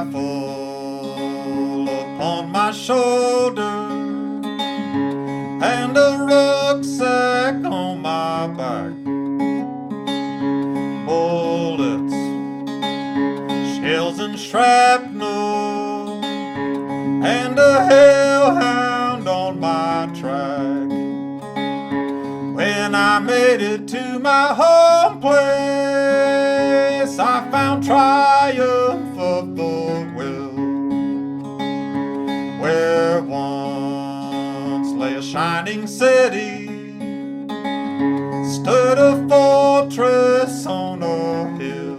rifle upon my shoulder and a rucksack on my back. Bullets, shells and shrapnel, and a hellhound on my track. When I made it to my home place, I found triumph of the will. Where once lay a shining city, stood a fortress on a hill.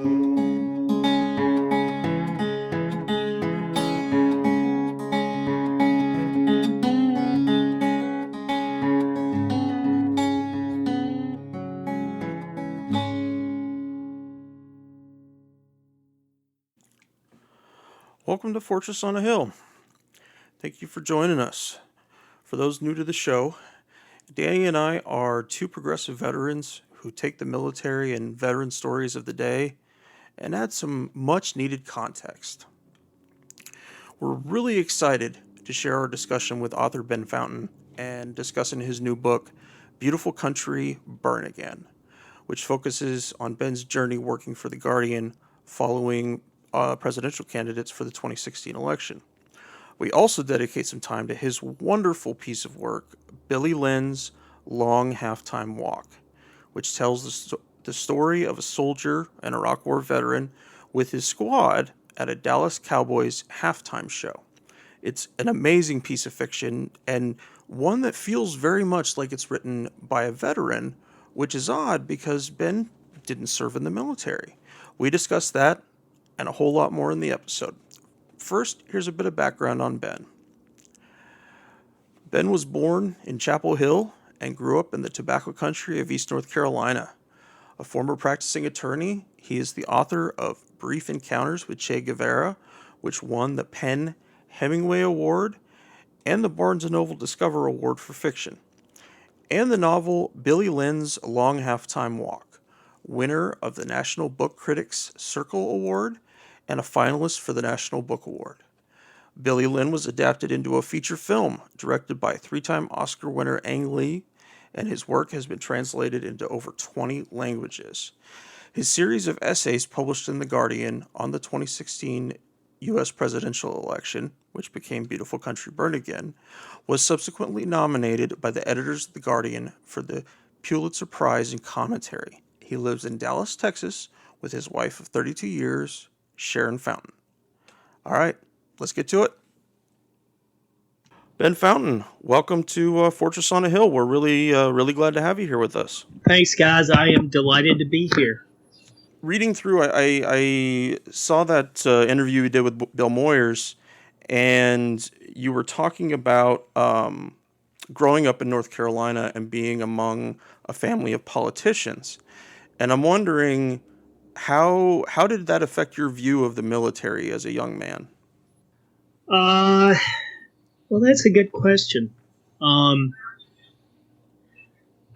Welcome to Fortress on a Hill. Thank you for joining us. For those new to the show, Danny and I are two progressive veterans who take the military and veteran stories of the day and add some much needed context. We're really excited to share our discussion with author Ben Fountain and discussing his new book, Beautiful Country, Burn Again, which focuses on Ben's journey working for The Guardian following presidential candidates for the 2016 election. We also dedicate some time to his wonderful piece of work, Billy Lynn's Long Halftime Walk, which tells the story of a soldier, an Iraq War veteran, with his squad at a Dallas Cowboys halftime show. It's an amazing piece of fiction and one that feels very much like it's written by a veteran, which is odd because Ben didn't serve in the military. We discuss that and a whole lot more in the episode. First, here's a bit of background on Ben. Ben was born in Chapel Hill and grew up in the tobacco country of East North Carolina. A former practicing attorney, he is the author of Brief Encounters with Che Guevara, which won the Penn Hemingway Award and the Barnes & Noble Discover Award for fiction, and the novel Billy Lynn's Long Halftime Walk, winner of the National Book Critics Circle Award and a finalist for the National Book Award. Billy Lynn was adapted into a feature film directed by three-time Oscar winner Ang Lee, and his work has been translated into over 20 languages. His series of essays published in The Guardian on the 2016 U.S. presidential election, which became Beautiful Country, Burn Again, was subsequently nominated by the editors of The Guardian for the Pulitzer Prize in Commentary. He lives in Dallas, Texas, with his wife of 32 years, Sharon Fountain. All right, let's get to it. Ben Fountain, welcome to Fortress on a Hill. We're really glad to have you here with us. Thanks, guys. I am delighted to be here. Reading through, I saw that interview you did with Bill Moyers, and you were talking about growing up in North Carolina and being among a family of politicians. And I'm wondering, how did that affect your view of the military as a young man? Well, that's a good question. I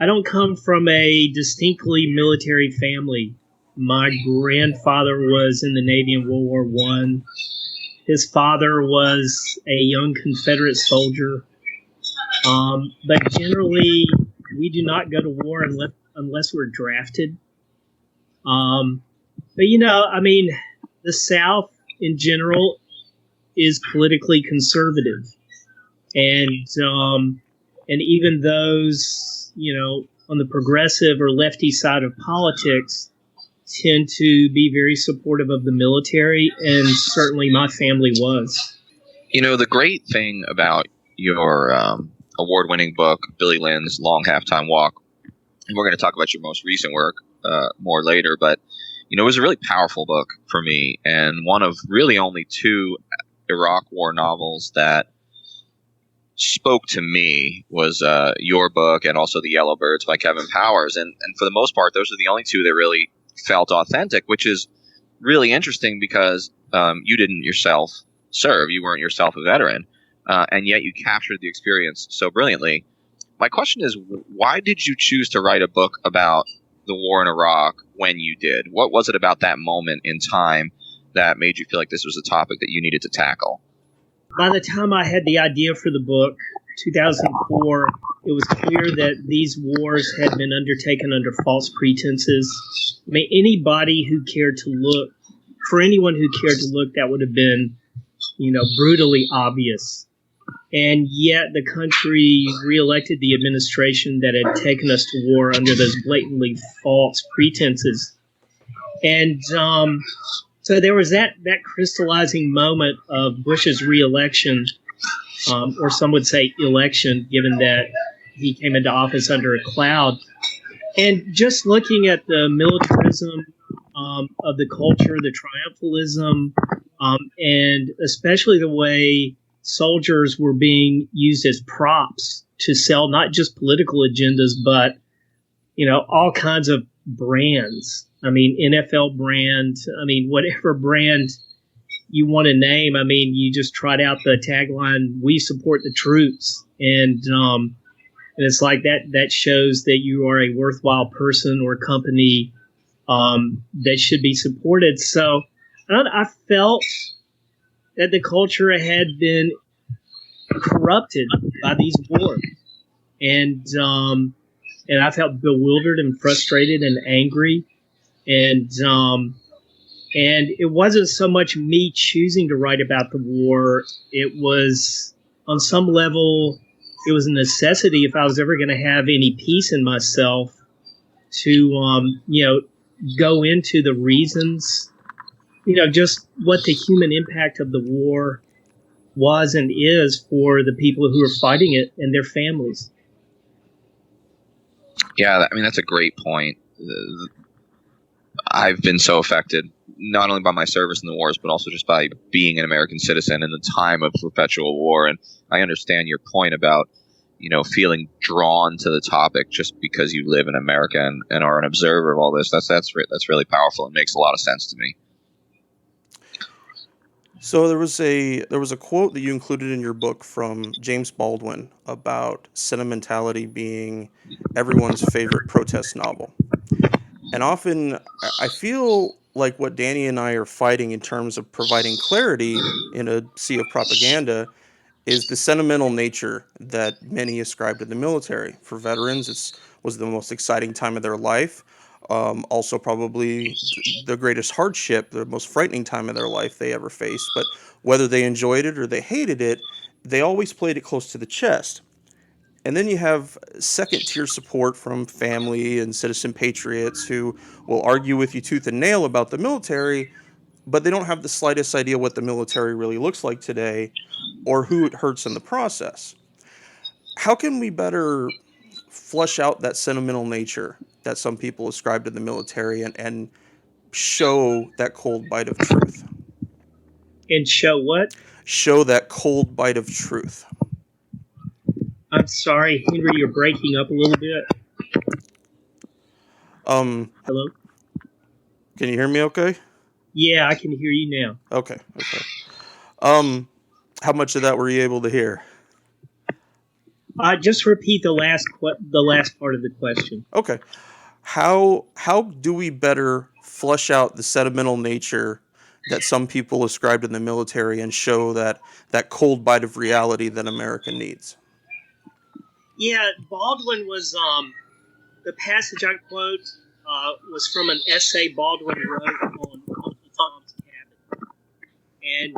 don't come from a distinctly military family. My grandfather was in the Navy in World War I. His father was a young Confederate soldier. But generally, we do not go to war unless we're drafted. But, the South in general is politically conservative. And even those, on the progressive or lefty side of politics tend to be very supportive of the military, and certainly my family was. The great thing about your award-winning book, Billy Lynn's Long Halftime Walk, and we're going to talk about your most recent work more later, but it was a really powerful book for me, and one of really only two Iraq War novels that spoke to me was your book and also The Yellow Birds by Kevin Powers, and for the most part, those are the only two that really felt authentic, which is really interesting because you didn't yourself serve, you weren't yourself a veteran, and yet you captured the experience so brilliantly. My question is, why did you choose to write a book about the war in Iraq when you did? What was it about that moment in time that made you feel like this was a topic that you needed to tackle? By the time I had the idea for the book, 2004, it was clear that these wars had been undertaken under false pretenses. I mean, anybody who cared to look, for anyone who cared to look, that would have been, brutally obvious. And yet the country reelected the administration that had taken us to war under those blatantly false pretenses. And so there was that crystallizing moment of Bush's reelection, or some would say election, given that he came into office under a cloud. And just looking at the militarism of the culture, the triumphalism, and especially the way soldiers were being used as props to sell not just political agendas, but, all kinds of brands. I mean, NFL brand, whatever brand you want to name. I mean, you just trot out the tagline, "We support the troops." And it's like that shows that you are a worthwhile person or company that should be supported. So I felt that the culture had been corrupted by these wars. And I felt bewildered and frustrated and angry. And it wasn't so much me choosing to write about the war. It was, on some level, it was a necessity if I was ever going to have any peace in myself to, go into the reasons, just what the human impact of the war was and is for the people who are fighting it and their families. Yeah, that's a great point. I've been so affected, not only by my service in the wars, but also just by being an American citizen in the time of perpetual war. And I understand your point about, feeling drawn to the topic just because you live in America and are an observer of all this. That's really powerful. It makes a lot of sense to me. So there was a quote that you included in your book from James Baldwin about sentimentality being everyone's favorite protest novel. And often I feel like what Danny and I are fighting in terms of providing clarity in a sea of propaganda is the sentimental nature that many ascribe to the military. For veterans, it was the most exciting time of their life. Also probably the greatest hardship, the most frightening time of their life they ever faced. But whether they enjoyed it or they hated it, they always played it close to the chest. And then you have second-tier support from family and citizen patriots who will argue with you tooth and nail about the military, but they don't have the slightest idea what the military really looks like today or who it hurts in the process. How can we better flush out that sentimental nature that some people ascribe to the military and show that cold bite of truth? And show what? Show that cold bite of truth. I'm sorry, Henry, you're breaking up a little bit. Hello? Can you hear me okay? Yeah, I can hear you now. Okay. How much of that were you able to hear? Just repeat the last part of the question. Okay. How do we better flush out the sentimental nature that some people ascribe to the military and show that cold bite of reality that America needs? Yeah, Baldwin was the passage I quote was from an essay Baldwin wrote on Uncle Tom's Cabin, and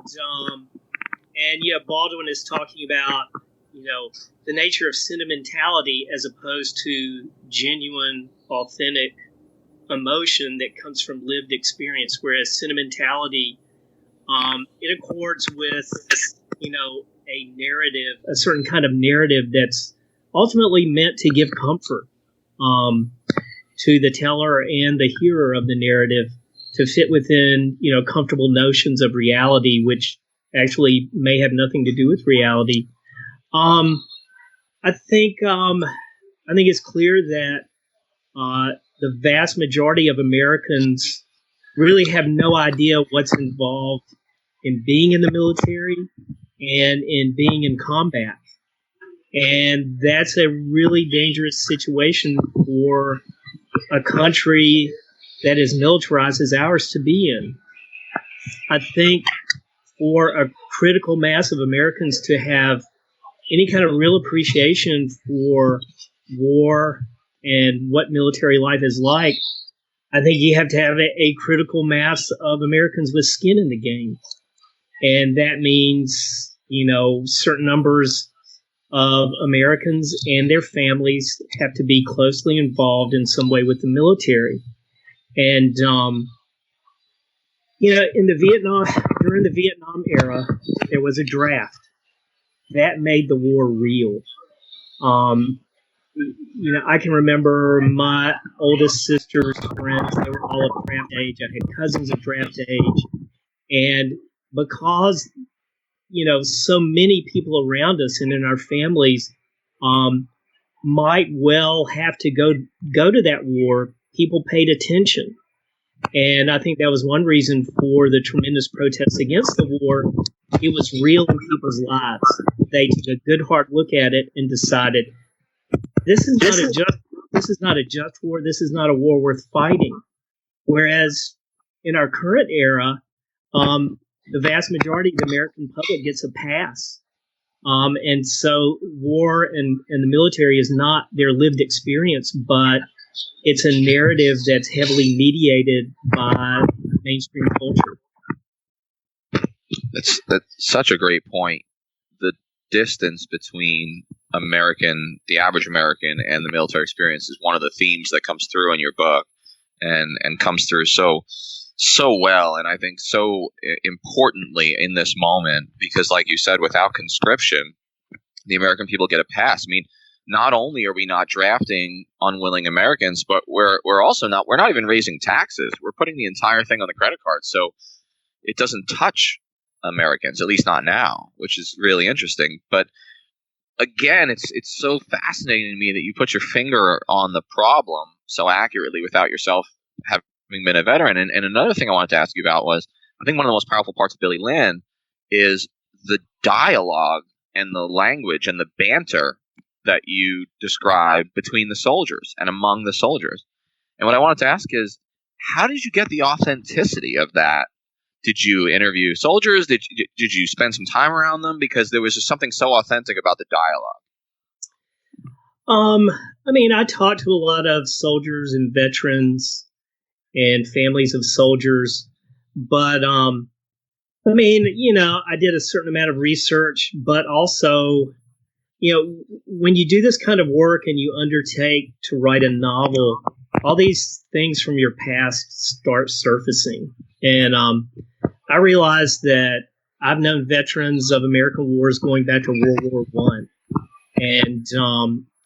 Baldwin is talking about the nature of sentimentality as opposed to genuine, authentic emotion that comes from lived experience, whereas sentimentality it accords with a narrative, a certain kind of narrative that's ultimately meant to give comfort to the teller and the hearer of the narrative, to fit within comfortable notions of reality, which actually may have nothing to do with reality. I think it's clear that the vast majority of Americans really have no idea what's involved in being in the military and in being in combat. And that's a really dangerous situation for a country that is militarized as ours to be in. I think for a critical mass of Americans to have any kind of real appreciation for war and what military life is like, I think you have to have a critical mass of Americans with skin in the game. And that means, certain numbers of Americans and their families have to be closely involved in some way with the military. And, during the Vietnam era, there was a draft that made the war real. I can remember my oldest sister's friends, they were all of draft age. I had cousins of draft age. And because, so many people around us and in our families might well have to go to that war, people paid attention. And I think that was one reason for the tremendous protests against the war. It was real in people's lives. They took a good hard look at it and decided, this is not a just war. This is not a war worth fighting. Whereas in our current era, the vast majority of the American public gets a pass. And so war and the military is not their lived experience, but it's a narrative that's heavily mediated by mainstream culture. That's such a great point. The distance between the average American, and the military experience is one of the themes that comes through in your book, and comes through so well, and I think so importantly in this moment, because like you said, without conscription, the American people get a pass. I mean, not only are we not drafting unwilling Americans, but we're not even raising taxes. We're putting the entire thing on the credit card, so it doesn't touch Americans, at least not now, which is really interesting. But again, it's so fascinating to me that you put your finger on the problem so accurately without yourself having been a veteran. And another thing I wanted to ask you about was, I think one of the most powerful parts of Billy Lynn is the dialogue and the language and the banter that you describe between the soldiers and among the soldiers. And what I wanted to ask is, how did you get the authenticity of that? Did you interview soldiers? Did you spend some time around them? Because there was just something so authentic about the dialogue. I talked to a lot of soldiers and veterans and families of soldiers, but I did a certain amount of research, but also, when you do this kind of work and you undertake to write a novel, all these things from your past start surfacing. And I realized that I've known veterans of American wars going back to World War I.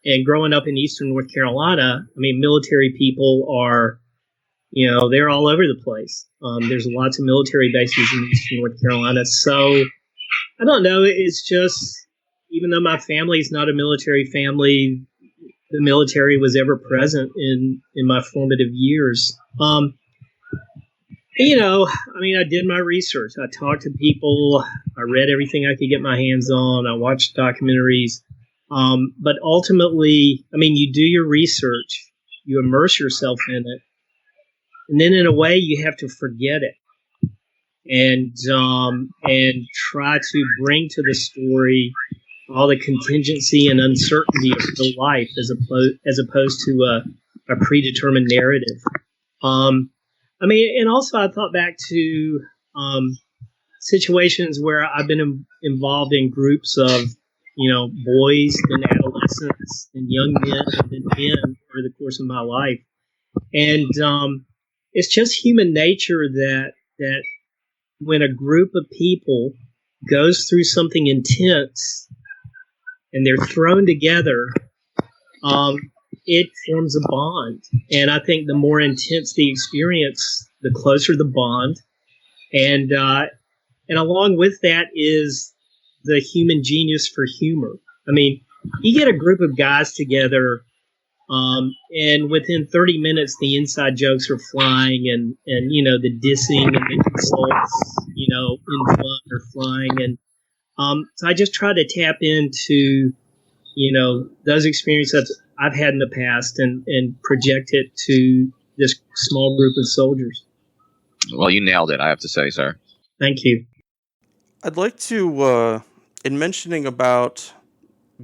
And growing up in Eastern North Carolina, military people are, they're all over the place. There's lots of military bases in Eastern North Carolina. So I don't know. It's just, even though my family's not a military family, the military was ever present in my formative years. I did my research. I talked to people. I read everything I could get my hands on. I watched documentaries. But ultimately, you do your research, you immerse yourself in it, and then in a way you have to forget it and try to bring to the story all the contingency and uncertainty of real life as opposed to a predetermined narrative. And also I thought back to situations where I've been involved in groups of, boys and adolescents and young men and men over the course of my life. And it's just human nature that when a group of people goes through something intense and they're thrown together, it forms a bond. And I think the more intense the experience, the closer the bond. And along with that is the human genius for humor. You get a group of guys together, and within 30 minutes, the inside jokes are flying, and the dissing and the insults, in fun are flying. And so I just try to tap into, those experiences I've had in the past and project it to this small group of soldiers. Well, you nailed it, I have to say, sir. Thank you. I'd like to, in mentioning about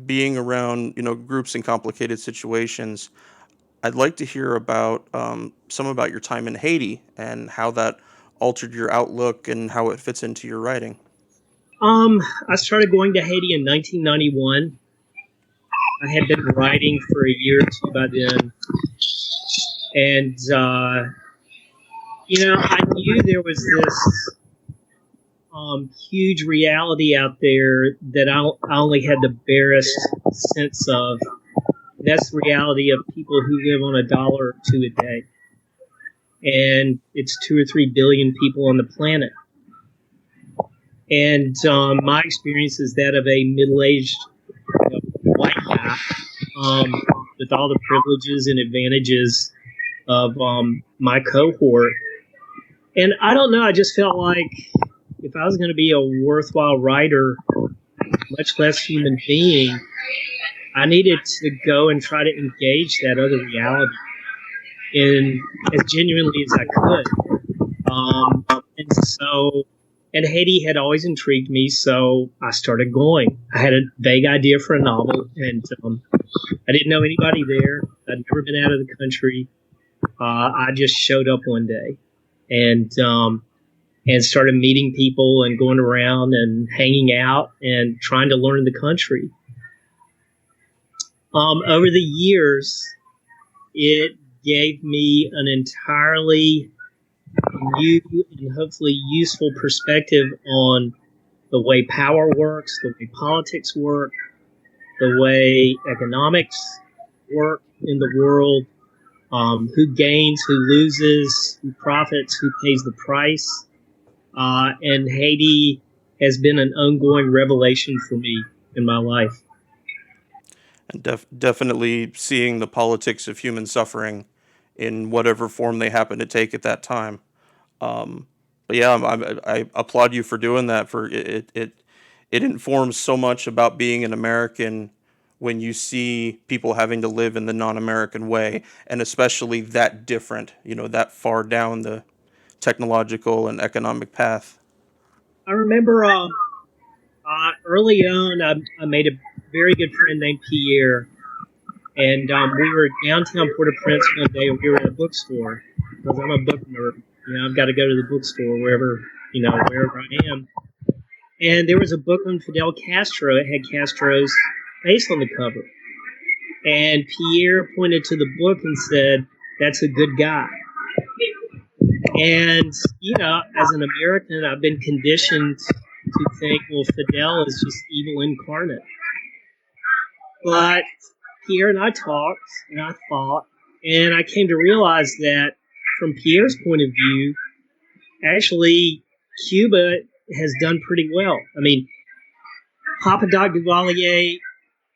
being around, groups in complicated situations, I'd like to hear about some about your time in Haiti and how that altered your outlook and how it fits into your writing. I started going to Haiti in 1991. I had been writing for a year or two by then, and I knew there was this huge reality out there that I only had the barest sense of. That's the reality of people who live on $1 or $2 a day, and it's 2 or 3 billion people on the planet. And my experience is that of a middle-aged white guy with all the privileges and advantages of my cohort. And I don't know, I just felt like if I was going to be a worthwhile writer, much less human being, I needed to go and try to engage that other reality in as genuinely as I could. And Haiti had always intrigued me, so I started going. I had a vague idea for a novel, and I didn't know anybody there. I'd never been out of the country. I just showed up one day and started meeting people and going around and hanging out and trying to learn the country. Over the years, it gave me an entirely new and hopefully useful perspective on the way power works, the way politics work, the way economics work in the world, who gains, who loses, who profits, who pays the price. And Haiti has been an ongoing revelation for me in my life. And definitely seeing the politics of human suffering in whatever form they happen to take at that time. But yeah, I applaud you for doing that. For it informs so much about being an American when you see people having to live in the non-American way, and especially that different, that far down the technological and economic path. I remember early on, I made a very good friend named Pierre, and we were downtown Port-au-Prince one day, and we were in a bookstore, because I'm a book nerd. I've got to go to the bookstore wherever I am. And there was a book on Fidel Castro. It had Castro's face on the cover. And Pierre pointed to the book and said, "That's a good guy." And, as an American, I've been conditioned to think, well, Fidel is just evil incarnate. But Pierre and I talked, and I thought, and I came to realize that from Pierre's point of view, actually, Cuba has done pretty well. I mean, Papa Doc Duvalier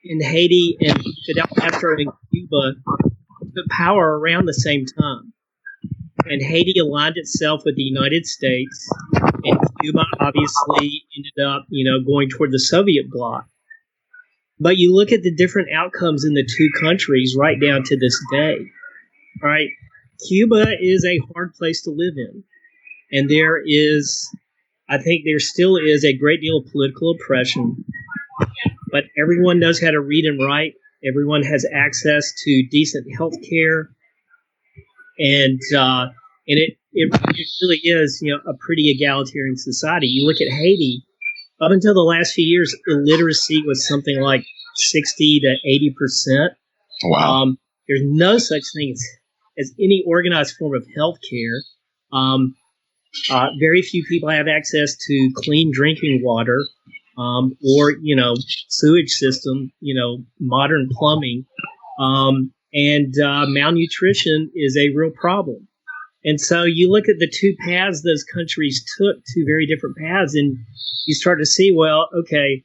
in Haiti and Fidel Castro in Cuba took power around the same time. And Haiti aligned itself with the United States, and Cuba obviously ended up, going toward the Soviet bloc. But you look at the different outcomes in the two countries right down to this day, right? Cuba is a hard place to live in. And I think there still is a great deal of political oppression. But everyone knows how to read and write. Everyone has access to decent health care. And it really is, a pretty egalitarian society. You look at Haiti, up until the last few years, illiteracy was something like 60 to 80%. Wow. There's no such thing as any organized form of health care. Very few people have access to clean drinking water, or, sewage system, modern plumbing. And malnutrition is a real problem. And so you look at the two paths those countries took, two very different paths, and you start to see, well, okay,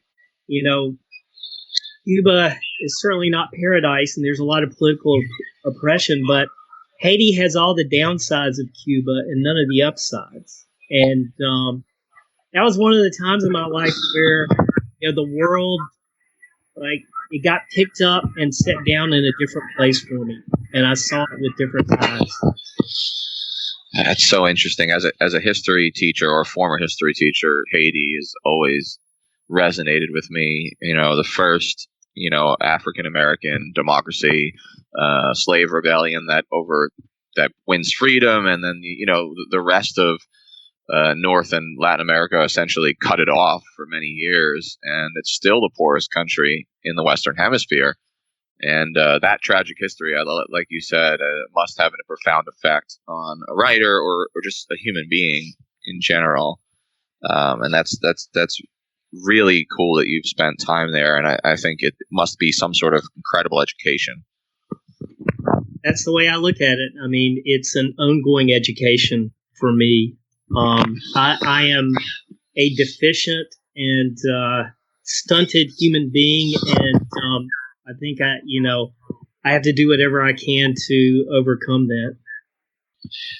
Cuba is certainly not paradise, and there's a lot of political oppression, but Haiti has all the downsides of Cuba and none of the upsides. And that was one of the times in my life where, the world, it got picked up and set down in a different place for me, and I saw it with different eyes. That's so interesting. As a history teacher or former history teacher, Haiti has always resonated with me. The first African American democracy, slave rebellion that wins freedom, and then the rest of North and Latin America essentially cut it off for many years, and it's still the poorest country in the Western Hemisphere. And that tragic history, like you said, must have a profound effect on a writer or just a human being in general. And that's really cool that you've spent time there. And I think it must be some sort of incredible education. That's the way I look at it. I mean, it's an ongoing education for me. I am a deficient and stunted human being, and I think I have to do whatever I can to overcome that.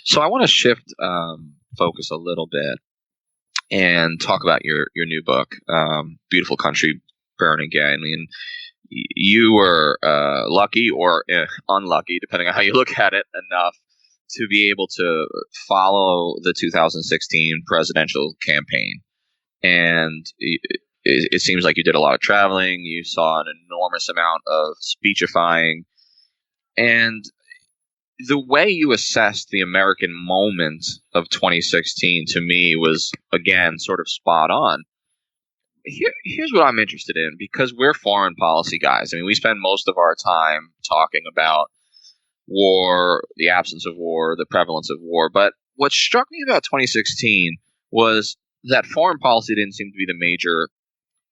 So I want to shift focus a little bit and talk about your new book, Beautiful Country, Burn Again. I mean, you were lucky or unlucky, depending on how you look at it, enough to be able to follow the 2016 presidential campaign. And it seems like you did a lot of traveling. You saw an enormous amount of speechifying. And the way you assessed the American moment of 2016 to me was, again, sort of spot on. Here's what I'm interested in, because we're foreign policy guys. I mean, we spend most of our time talking about war, the absence of war, the prevalence of war. But what struck me about 2016 was that foreign policy didn't seem to be the major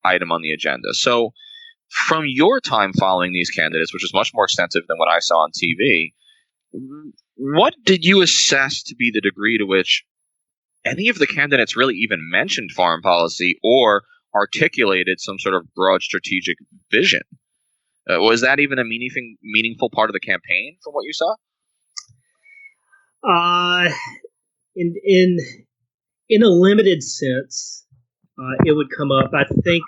item on the agenda. So from your time following these candidates, which was much more extensive than what I saw on TV, what did you assess to be the degree to which any of the candidates really even mentioned foreign policy or articulated some sort of broad strategic vision? Was that even a meaningful part of the campaign from what you saw? In a limited sense, it would come up. I think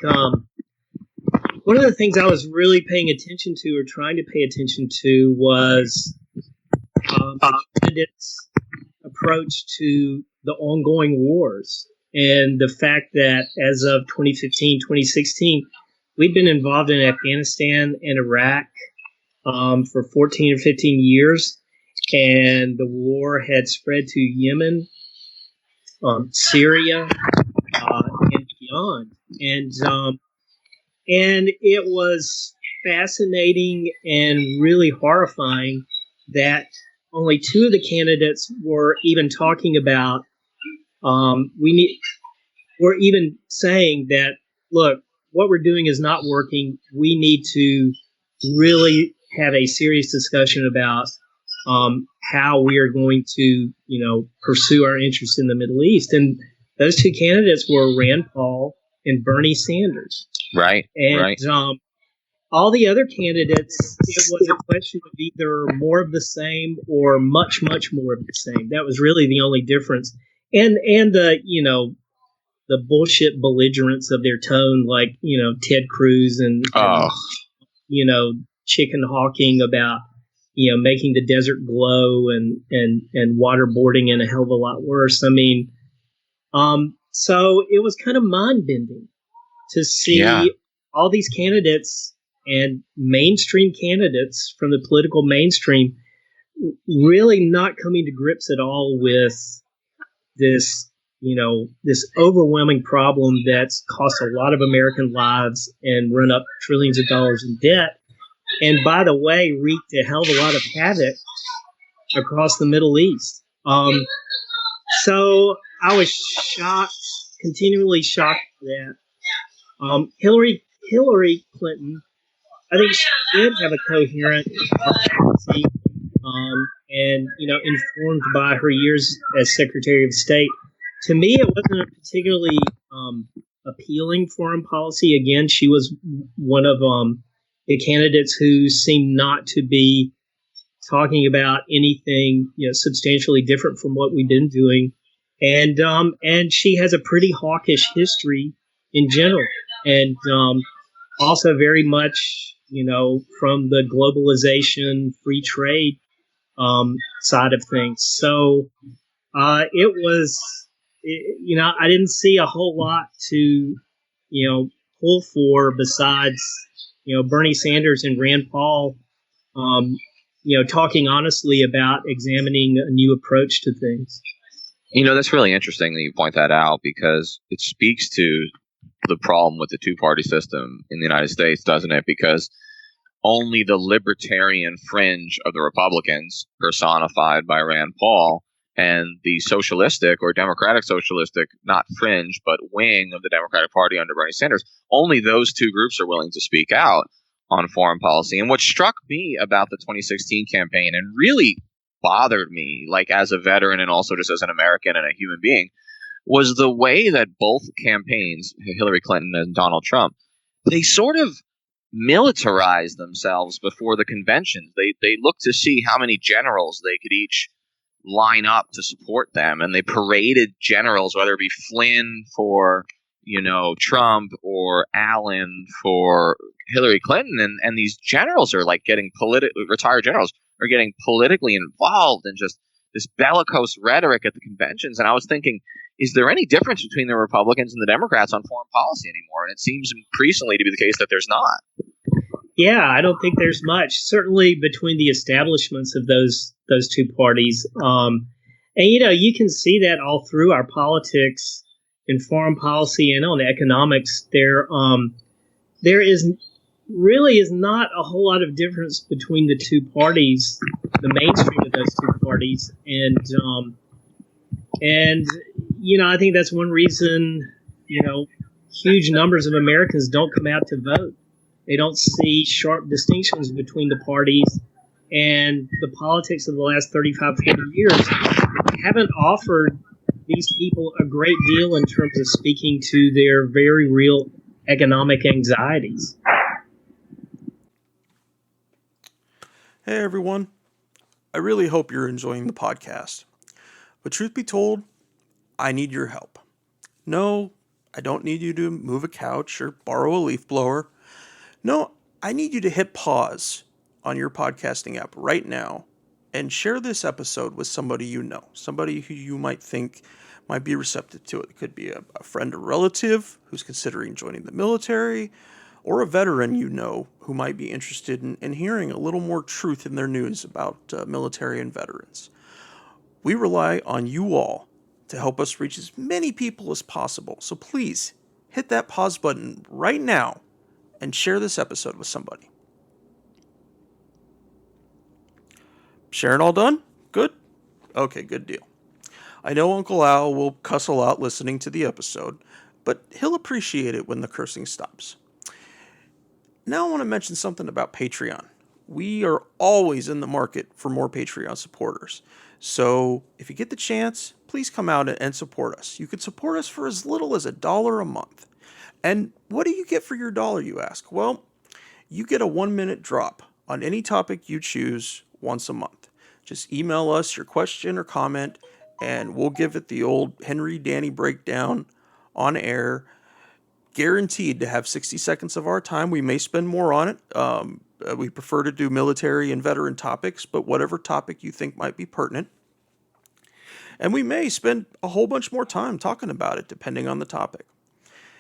one of the things I was really paying attention to, or trying to pay attention to, was the candidates' approach to the ongoing wars, and the fact that as of 2015, 2016, we'd been involved in Afghanistan and Iraq for 14 or 15 years, and the war had spread to Yemen, Syria, and beyond. And it was fascinating and really horrifying that only two of the candidates were even talking about we're even saying that, look, what we're doing is not working. We need to really have a serious discussion about how we are going to, pursue our interests in the Middle East. And those two candidates were Rand Paul and Bernie Sanders. Right. And right. All the other candidates, it was a question of either more of the same or much, much more of the same. That was really the only difference. And the bullshit belligerence of their tone, like, Ted Cruz and chicken hawking about, making the desert glow and waterboarding and a hell of a lot worse. I mean, so it was kind of mind bending to see all these candidates and mainstream candidates from the political mainstream really not coming to grips at all with this, this overwhelming problem that's cost a lot of American lives and run up trillions of dollars in debt. And by the way, wreaked a hell of a lot of havoc across the Middle East. So I was shocked, continually shocked at that. Hillary Clinton, I think she did have a coherent policy, and informed by her years as Secretary of State. To me, it wasn't a particularly appealing foreign policy. Again, she was one of the candidates who seemed not to be talking about anything substantially different from what we've been doing, and she has a pretty hawkish history in general, and also very much from the globalization, free trade side of things. So It was, I didn't see a whole lot to, pull for besides, Bernie Sanders and Rand Paul, um, talking honestly about examining a new approach to things. That's really interesting that you point that out, because it speaks to the problem with the two-party system in the United States, doesn't it? Because only the libertarian fringe of the Republicans, personified by Rand Paul, and the socialistic or democratic socialistic, not fringe, but wing of the Democratic Party under Bernie Sanders, only those two groups are willing to speak out on foreign policy. And what struck me about the 2016 campaign, and really bothered me, like as a veteran and also just as an American and a human being, was the way that both campaigns, Hillary Clinton and Donald Trump, they sort of militarized themselves before the conventions. They looked to see how many generals they could each line up to support them, and they paraded generals, whether it be Flynn for Trump or Allen for Hillary Clinton, and these generals are like getting retired generals are getting politically involved in just this bellicose rhetoric at the conventions. And I was thinking, is there any difference between the Republicans and the Democrats on foreign policy anymore? And it seems increasingly to be the case that there's not. Yeah, I don't think there's much. Certainly between the establishments of those two parties, and you can see that all through our politics, in foreign policy, and on economics. There is not a whole lot of difference between the two parties, the mainstream of those two parties, and I think that's one reason huge numbers of Americans don't come out to vote. They don't see sharp distinctions between the parties, and the politics of the last 35, 40 years haven't offered these people a great deal in terms of speaking to their very real economic anxieties. Hey everyone, I really hope you're enjoying the podcast. But truth be told, I need your help. No, I don't need you to move a couch or borrow a leaf blower. No, I need you to hit pause on your podcasting app right now and share this episode with somebody you know, somebody who you might think might be receptive to it. It could be a friend or relative who's considering joining the military, or a veteran you know who might be interested in hearing a little more truth in their news about military and veterans. We rely on you all to help us reach as many people as possible. So please hit that pause button right now and share this episode with somebody. Sharing all done? Good? Okay, good deal. I know Uncle Al will cuss a lot listening to the episode, but he'll appreciate it when the cursing stops. Now I want to mention something about Patreon. We are always in the market for more Patreon supporters. So if you get the chance, please come out and support us. You could support us for as little as $1 a month. And what do you get for your dollar, you ask? Well, you get a 1-minute drop on any topic you choose once a month. Just email us your question or comment, and we'll give it the old Henry Danny breakdown on air. Guaranteed to have 60 seconds of our time. We may spend more on it. We prefer to do military and veteran topics, but whatever topic you think might be pertinent. And we may spend a whole bunch more time talking about it, depending on the topic.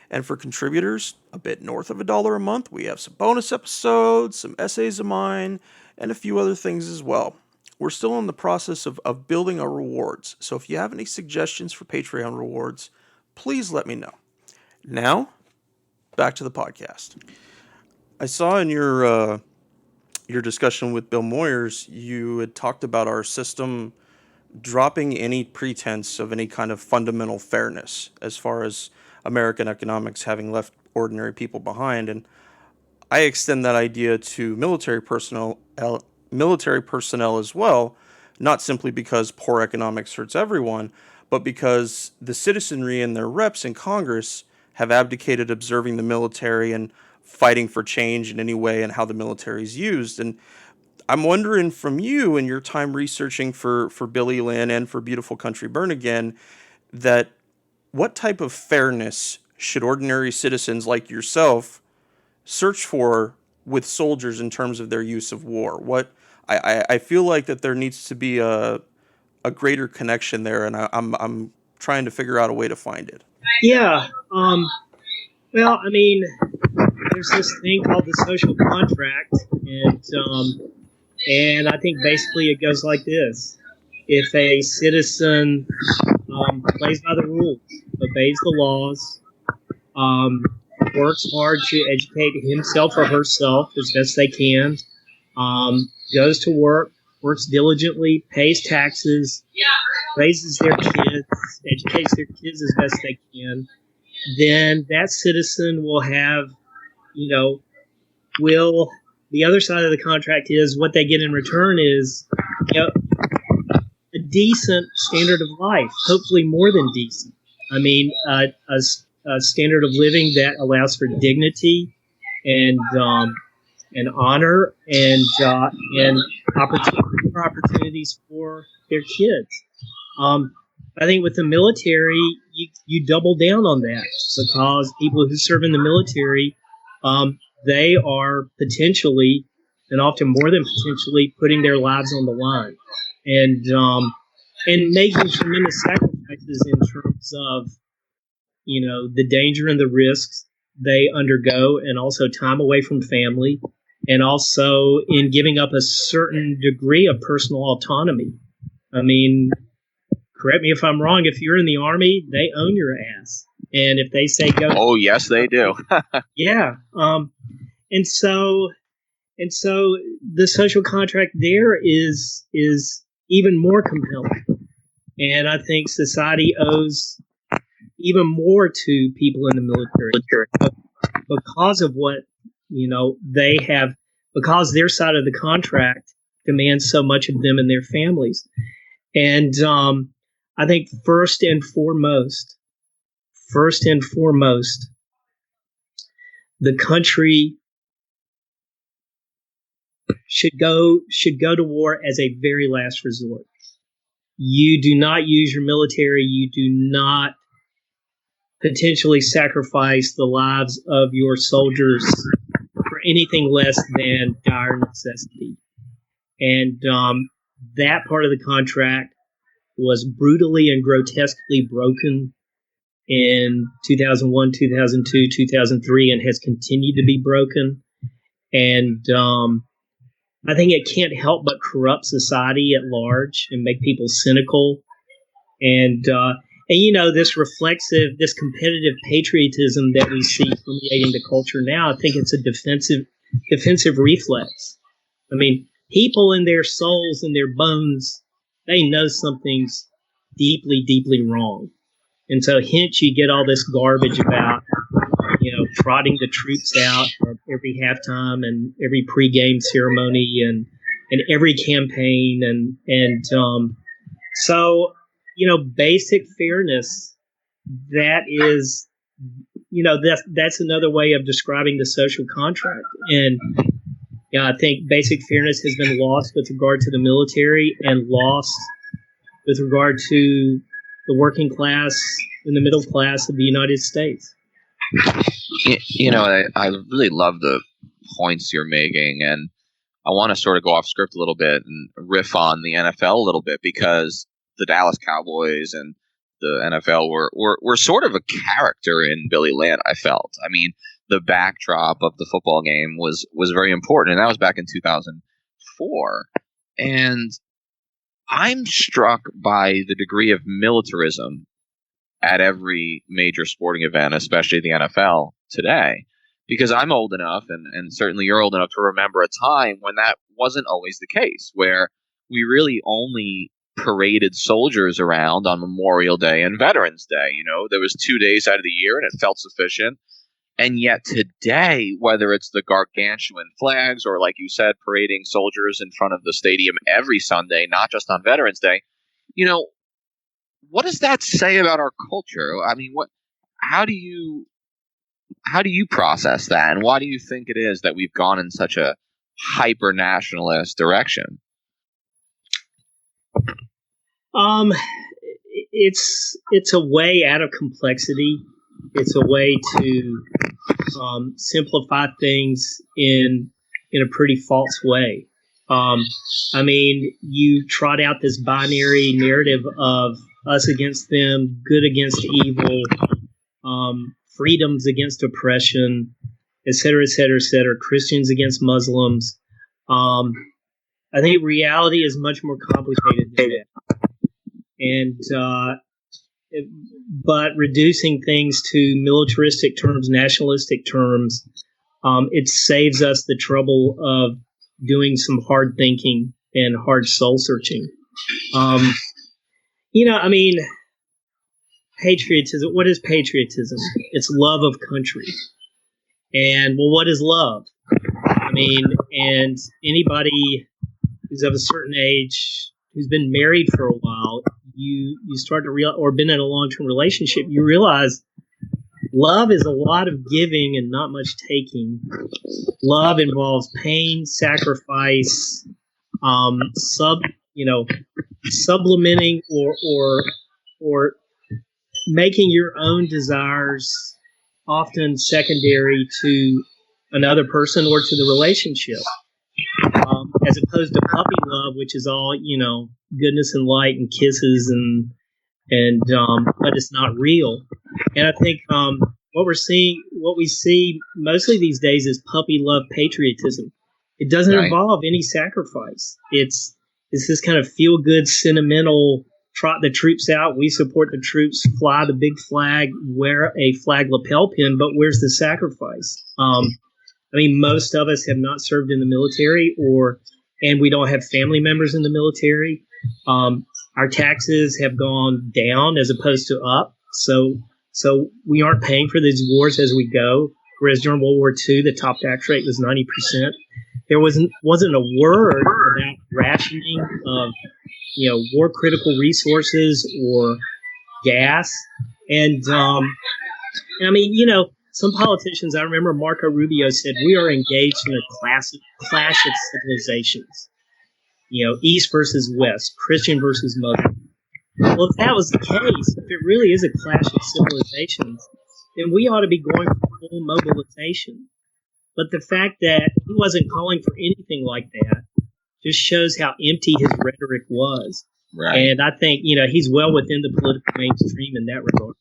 And for contributors, a bit north of $1 a month, we have some bonus episodes, some essays of mine, and a few other things as well. We're still in the process of building our rewards, so if you have any suggestions for Patreon rewards, please let me know. Now, back to the podcast. I saw in your discussion with Bill Moyers, you had talked about our system dropping any pretense of any kind of fundamental fairness as far as American economics having left ordinary people behind. And I extend that idea to military personnel as well, not simply because poor economics hurts everyone, but because the citizenry and their reps in Congress have abdicated observing the military and fighting for change in any way and how the military is used. And I'm wondering from you and your time researching for Billy Lynn and for Beautiful Country Burn Again, that what type of fairness should ordinary citizens like yourself search for with soldiers in terms of their use of war? I feel like that there needs to be a a greater connection there, and I'm trying to figure out a way to find it. Yeah. Well, I mean, there's this thing called the social contract, and I think basically it goes like this: if a citizen plays by the rules, obeys the laws, works hard to educate himself or herself as best they can, goes to work, works diligently, pays taxes, raises their kids, educates their kids as best they can, then that citizen will have, the other side of the contract is what they get in return is, a decent standard of life, hopefully more than decent. I mean, a standard of living that allows for dignity and honor and opportunities for their kids. I think with the military, you double down on that because people who serve in the military, they are potentially, and often more than potentially, putting their lives on the line and making tremendous sacrifices in terms of, the danger and the risks they undergo, and also time away from family, and also in giving up a certain degree of personal autonomy. I mean, correct me if I'm wrong, if you're in the Army, they own your ass. And if they say go... Oh, yes, they do. Yeah. And so the social contract there is even more compelling. And I think society owes even more to people in the military because of what, they have, because their side of the contract demands so much of them and their families. And I think first and foremost, the country should go to war as a very last resort. You do not use your military. You do not potentially sacrifice the lives of your soldiers for anything less than dire necessity. And that part of the contract was brutally and grotesquely broken in 2001, 2002, 2003, and has continued to be broken. And I think it can't help but corrupt society at large and make people cynical. And this competitive patriotism that we see permeating the culture now, I think it's a defensive reflex. I mean, people in their souls and their bones, they know something's deeply, deeply wrong. And so hence you get all this garbage about, trotting the troops out every halftime and every pregame ceremony and every campaign. And so, basic fairness, that is, that's another way of describing the social contract. And I think basic fairness has been lost with regard to the military and lost with regard to the working class and the middle class of the United States. I really love the points you're making, and I want to sort of go off script a little bit and riff on the NFL a little bit, because the Dallas Cowboys and the NFL were sort of a character in Billy Lynn, I felt. I mean, the backdrop of the football game was very important, and that was back in 2004. And I'm struck by the degree of militarism at every major sporting event, especially the NFL today, because I'm old enough, and certainly you're old enough to remember a time when that wasn't always the case, where we really only paraded soldiers around on Memorial Day and Veterans Day. There was 2 days out of the year, and it felt sufficient. And yet today, whether it's the gargantuan flags or, like you said, parading soldiers in front of the stadium every Sunday, not just on Veterans Day, what does that say about our culture? I mean, how do you process that, and why do you think it is that we've gone in such a hyper nationalist direction? It's a way out of complexity. It's a way to simplify things in a pretty false way. I mean, you trot out this binary narrative of us against them, good against evil, freedoms against oppression, et cetera, et cetera, et cetera, Christians against Muslims. I think reality is much more complicated than that. And, but reducing things to militaristic terms, nationalistic terms, it saves us the trouble of doing some hard thinking and hard soul searching. I mean, patriotism. What is patriotism? It's love of country. And well, what is love? I mean, and anybody who's of a certain age, who's been married for a while, you start to realize, or been in a long-term relationship, you realize love is a lot of giving and not much taking. Love involves pain, sacrifice, sublimating or making your own desires often secondary to another person or to the relationship, as opposed to puppy love, which is all goodness and light and kisses and but it's not real. And I think what we see mostly these days is puppy love patriotism. It doesn't involve any sacrifice. It's this kind of feel good, sentimental, trot the troops out, we support the troops, fly the big flag, wear a flag lapel pin, but where's the sacrifice? I mean, most of us have not served in the military, and we don't have family members in the military. Our taxes have gone down as opposed to up, so we aren't paying for these wars as we go. Whereas during World War II, the top tax rate was 90%. There wasn't a word about rationing of war critical resources or gas, and I mean, some politicians. I remember Marco Rubio said we are engaged in a clash of civilizations. East versus West, Christian versus Muslim. Well, if that was the case, if it really is a clash of civilizations, then we ought to be going for full mobilization. But the fact that he wasn't calling for anything like that just shows how empty his rhetoric was. Right. And I think, he's well within the political mainstream in that regard.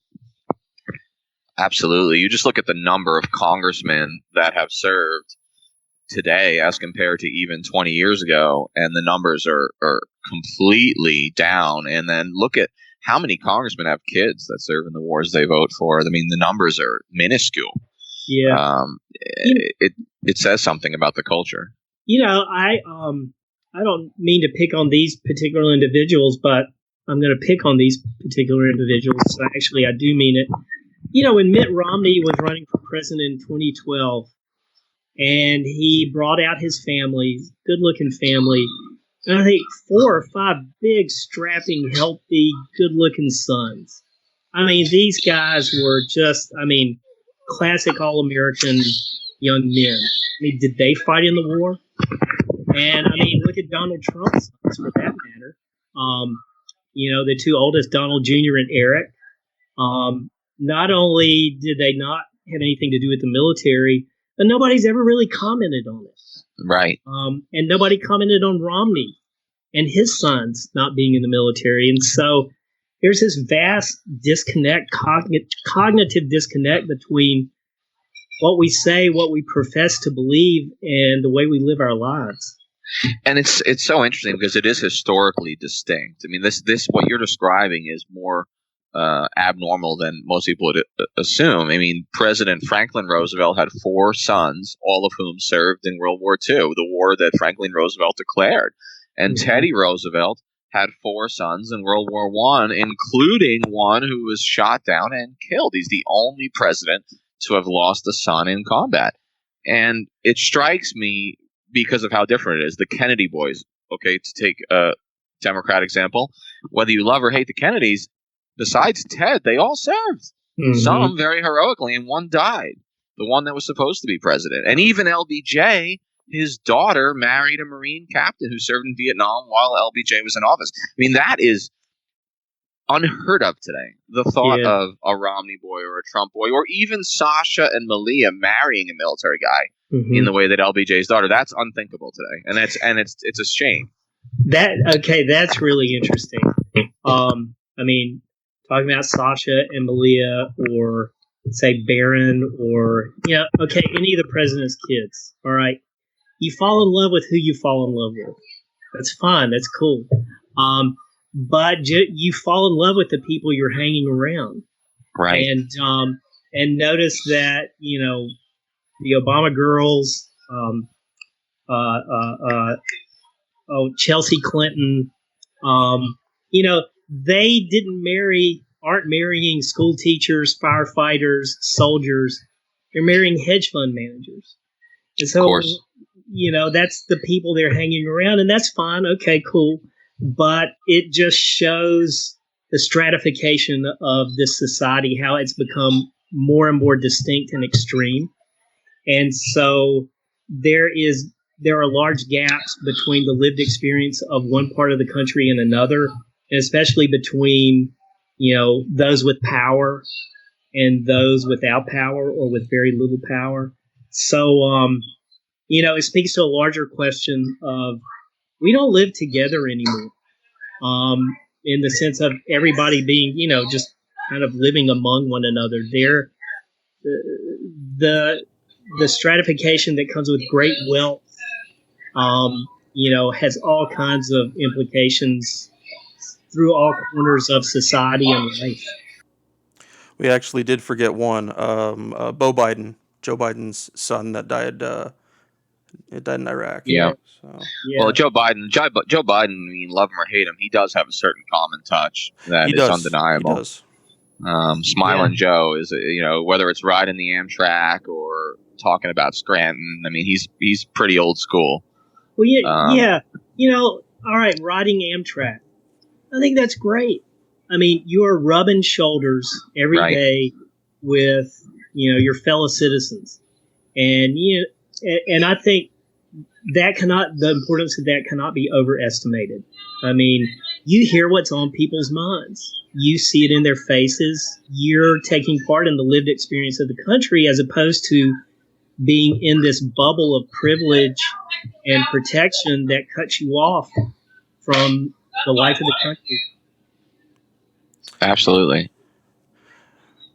Absolutely. You just look at the number of congressmen that have served today as compared to even 20 years ago, and the numbers are completely down. And then look at how many congressmen have kids that serve in the wars they vote for. I mean, the numbers are minuscule. Yeah. It says something about the culture. I don't mean to pick on these particular individuals, but I'm going to pick on these particular individuals. So actually, I do mean it. When Mitt Romney was running for president in 2012, and he brought out his family, good-looking family, and I think 4 or 5 big, strapping, healthy, good-looking sons. I mean, these guys were just, classic all-American young men. I mean, did they fight in the war? And, look at Donald Trump's sons, for that matter. The 2 oldest, Donald Jr. and Eric. Not only did they not have anything to do with the military, but nobody's ever really commented on it. Right. And nobody commented on Romney and his sons not being in the military. And so there's this vast disconnect, cognitive disconnect between what we say, what we profess to believe, and the way we live our lives. And it's so interesting because it is historically distinct. I mean, this what you're describing is more abnormal than most people would assume. I mean, President Franklin Roosevelt had 4 sons, all of whom served in World War II, the war that Franklin Roosevelt declared. And Teddy Roosevelt had 4 sons in World War I, including one who was shot down and killed. He's the only president to have lost a son in combat. And it strikes me because of how different it is. The Kennedy boys, okay, to take a Democrat example, whether you love or hate the Kennedys, besides Ted, they all served. Some very heroically, and one died, the one that was supposed to be president. And even LBJ, his daughter, married a Marine captain who served in Vietnam while LBJ was in office. I mean, that is unheard of today. The thought of a Romney boy or a Trump boy, or even Sasha and Malia marrying a military guy. in the way that LBJ's daughter. That's unthinkable today, and it's a shame. That's really interesting. I mean, talking about Sasha and Malia, or say Baron, or any of the president's kids. All right, you fall in love with who you fall in love with. That's fine. That's cool. But you fall in love with the people you're hanging around, right? And notice that the Obama girls, Chelsea Clinton, they aren't marrying school teachers, firefighters, soldiers. They're marrying hedge fund managers. And so, of course, that's the people they're hanging around, and that's fine. Okay, cool. But it just shows the stratification of this society, how it's become more and more distinct and extreme. And so there are large gaps between the lived experience of one part of the country and another, and especially between, those with power and those without power or with very little power. So, it speaks to a larger question of we don't live together anymore, in the sense of everybody being, just kind of living among one another. The stratification that comes with great wealth, has all kinds of implications through all corners of society and life. We actually did forget one. Joe Biden's son that died. It died in Iraq. Yeah. So. Yeah. Well, Joe Biden. I mean, love him or hate him, he does have a certain common touch that is undeniable. He does. Smiling Joe is, whether it's riding the Amtrak or talking about Scranton. I mean, he's pretty old school. Well, all right, riding Amtrak. I think that's great. I mean, you are rubbing shoulders every day with, your fellow citizens, and and I think the importance of that cannot be overestimated. I mean, you hear what's on people's minds. You see it in their faces. You're taking part in the lived experience of the country, as opposed to being in this bubble of privilege and protection that cuts you off from the life of the country. Absolutely.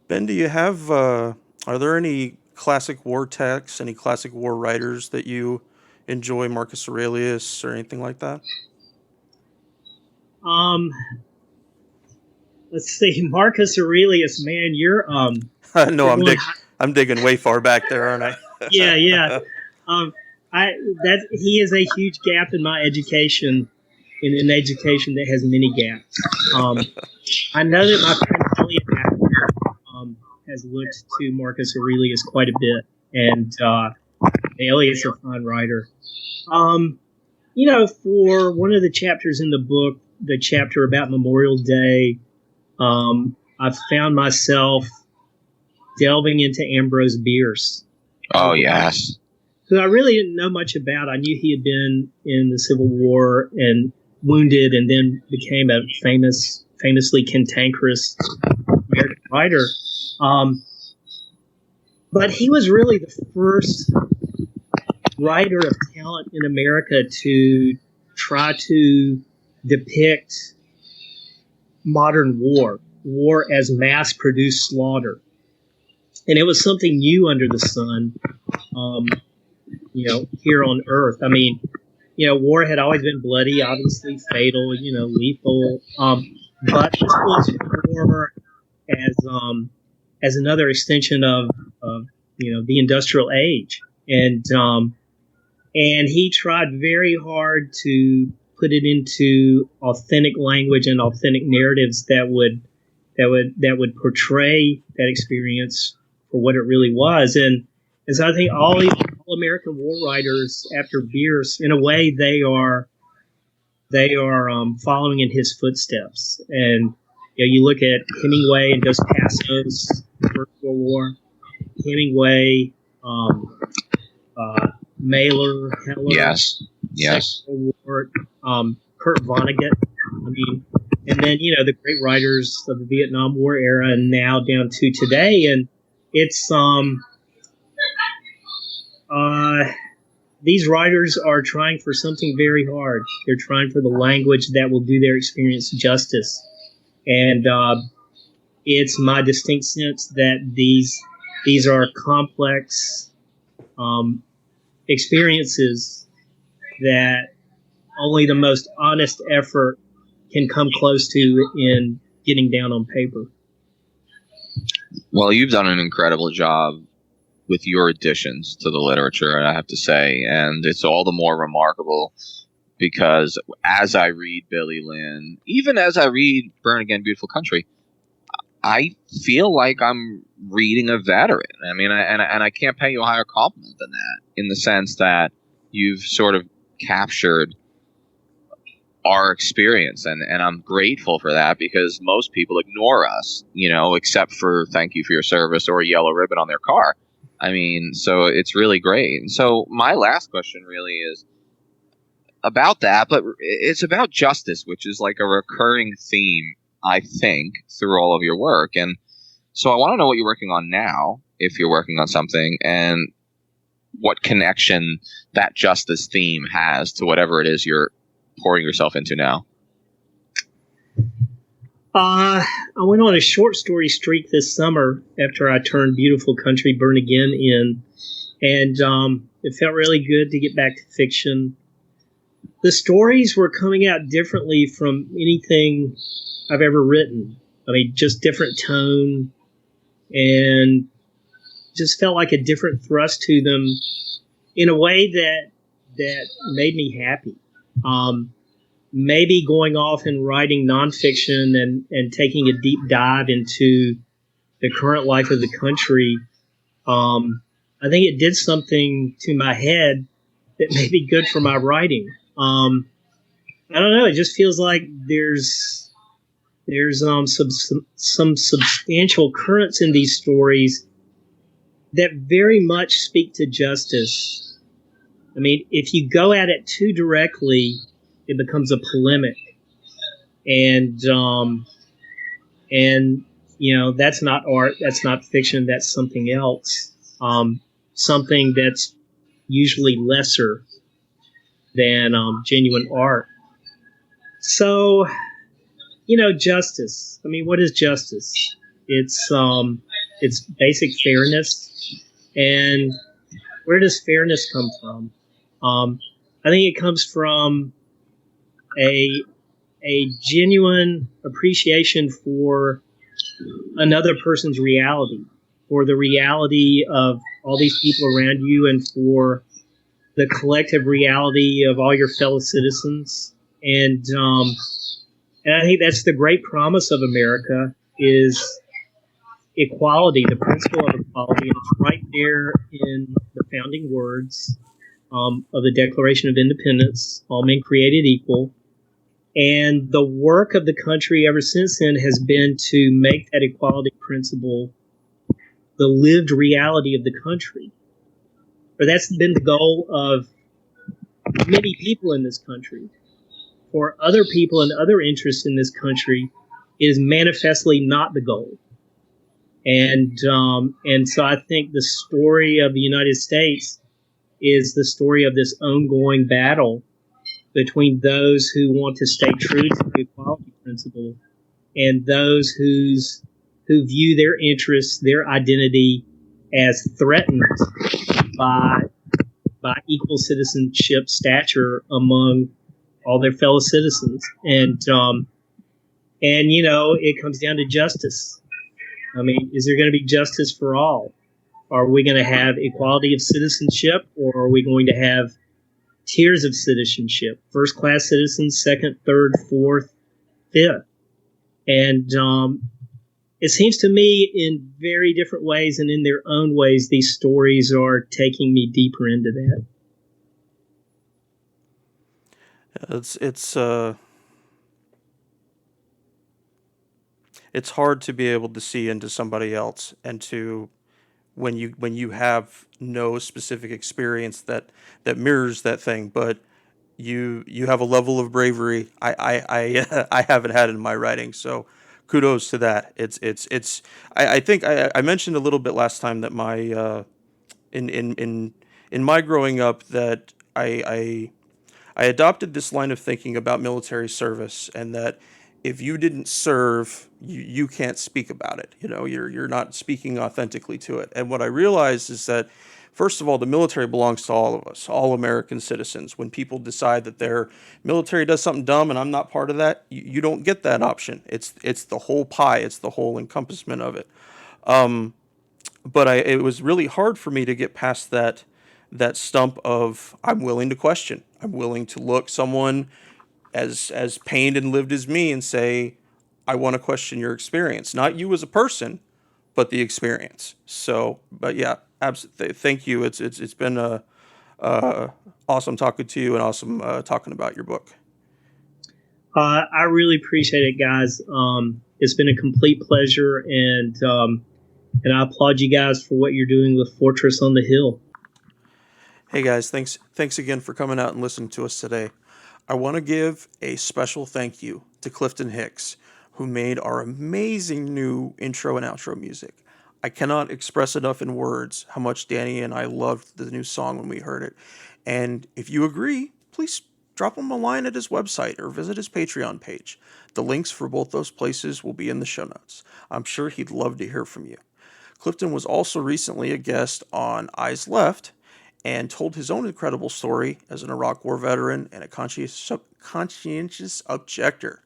Ben, do you have, are there any classic war texts, any classic war writers that you enjoy, Marcus Aurelius or anything like that? Let's see, Marcus Aurelius, man, you're no, I'm digging way far back there, aren't I? Yeah. He is a huge gap in my education, in an education that has many gaps. I know that my friend Elliot has looked to Marcus Aurelius quite a bit, and Elliot's a fine writer. For one of the chapters in the book, the chapter about Memorial Day, I've found myself delving into Ambrose Bierce. Oh, yes. Who I really didn't know much about. I knew he had been in the Civil War and wounded, and then became a famously cantankerous American writer. But he was really the first writer of talent in America to try to depict modern war as mass-produced slaughter. And it was something new under the sun, here on Earth. I mean, war had always been bloody, obviously fatal, lethal. But this was war as another extension of the industrial age. And he tried very hard to put it into authentic language and authentic narratives that would portray that experience for what it really was. And so I think all American war writers after Bierce, in a way, they are following in his footsteps. And you look at Hemingway and Dos Passos, First World War, Hemingway, Mailer, Heller, yes, World War, Kurt Vonnegut. I mean, and then the great writers of the Vietnam War era, and now down to today. And it's Uh, these writers are trying for something very hard. They're trying for the language that will do their experience justice. And it's my distinct sense that these are complex experiences that only the most honest effort can come close to in getting down on paper. Well, you've done an incredible job with your additions to the literature, I have to say, and it's all the more remarkable because as I read Billy Lynn, even as I read Burn Again, Beautiful Country, I feel like I'm reading a veteran. I mean, I can't pay you a higher compliment than that, in the sense that you've sort of captured our experience, and I'm grateful for that, because most people ignore us, except for thank you for your service or a yellow ribbon on their car. I mean, so it's really great. And so my last question really is about that, but it's about justice, which is like a recurring theme, I think, through all of your work. And so I want to know what you're working on now, if you're working on something, and what connection that justice theme has to whatever it is you're pouring yourself into now. I went on a short story streak this summer after I turned Beautiful Country Burn Again in, and it felt really good to get back to fiction. The stories were coming out differently from anything I've ever written. I mean, just different tone, and just felt like a different thrust to them in a way that made me happy. Maybe going off and writing nonfiction and taking a deep dive into the current life of the country, I think it did something to my head that may be good for my writing. I don't know. It just feels like there's some substantial currents in these stories that very much speak to justice. I mean, if you go at it too directly, it becomes a polemic, and that's not art, that's not fiction, that's something else, something that's usually lesser than genuine art. So, justice. I mean, what is justice? It's basic fairness, and where does fairness come from? I think it comes from a genuine appreciation for another person's reality, for the reality of all these people around you, and for the collective reality of all your fellow citizens. And I think that's the great promise of America, is equality, the principle of equality. And it's right there in the founding words of the Declaration of Independence: all men created equal. And the work of the country ever since then has been to make that equality principle the lived reality of the country. Or that's been the goal of many people in this country. For other people and other interests in this country, it is manifestly not the goal. And so I think the story of the United States is the story of this ongoing battle between those who want to stay true to the equality principle and those who view their interests, their identity, as threatened by equal citizenship stature among all their fellow citizens. And it comes down to justice. I mean, is there going to be justice for all? Are we going to have equality of citizenship, or are we going to have tiers of citizenship? First class citizens, second, third, fourth, fifth. And it seems to me, in very different ways and in their own ways, these stories are taking me deeper into that. It's hard to be able to see into somebody else, and to when you have no specific experience that mirrors that thing, but you have a level of bravery I haven't had in my writing. So kudos to that. I think I mentioned a little bit last time that my in in my growing up that I adopted this line of thinking about military service, and that if you didn't serve, you can't speak about it. You know, you're not speaking authentically to it. And what I realized is that, first of all, the military belongs to all of us, all American citizens. When people decide that their military does something dumb and I'm not part of that, you don't get that option. It's the whole pie. It's the whole encompassment of it. But it was really hard for me to get past that stump of, I'm willing to question. I'm willing to look someone as pained and lived as me and say, I want to question your experience, not you as a person, but the experience. So, but yeah, absolutely. Thank you. It's been awesome talking to you, and awesome talking about your book. I really appreciate it, guys. It's been a complete pleasure, and I applaud you guys for what you're doing with Fortress on the Hill. Hey guys, thanks again for coming out and listening to us today. I want to give a special thank you to Clifton Hicks, who made our amazing new intro and outro music. I cannot express enough in words how much Danny and I loved the new song when we heard it. And if you agree, please drop him a line at his website or visit his Patreon page. The links for both those places will be in the show notes. I'm sure he'd love to hear from you. Clifton was also recently a guest on Eyes Left, and told his own incredible story as an Iraq War veteran and a conscientious objector.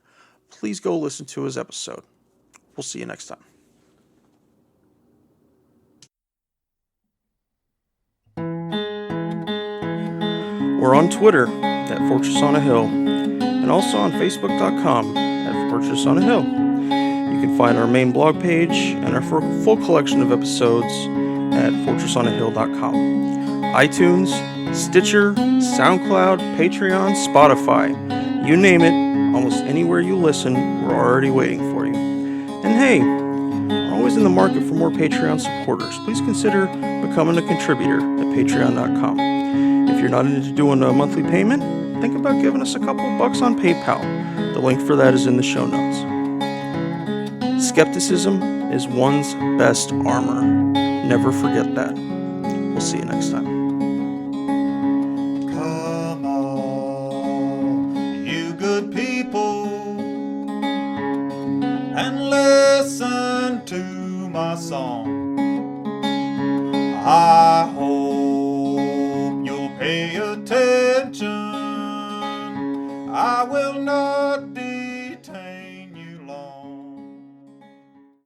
Please go listen to his episode. We'll see you next time. We're on Twitter at Fortress on a Hill, and also on Facebook.com at Fortress on a Hill. You can find our main blog page and our full collection of episodes at fortressonahill.com. iTunes, Stitcher, SoundCloud, Patreon, Spotify. You name it, almost anywhere you listen, we're already waiting for you. And hey, we're always in the market for more Patreon supporters. Please consider becoming a contributor at patreon.com. If you're not into doing a monthly payment, think about giving us a couple of bucks on PayPal. The link for that is in the show notes. Skepticism is one's best armor. Never forget that. We'll see you next time. Come on, you good people, and listen to my song. I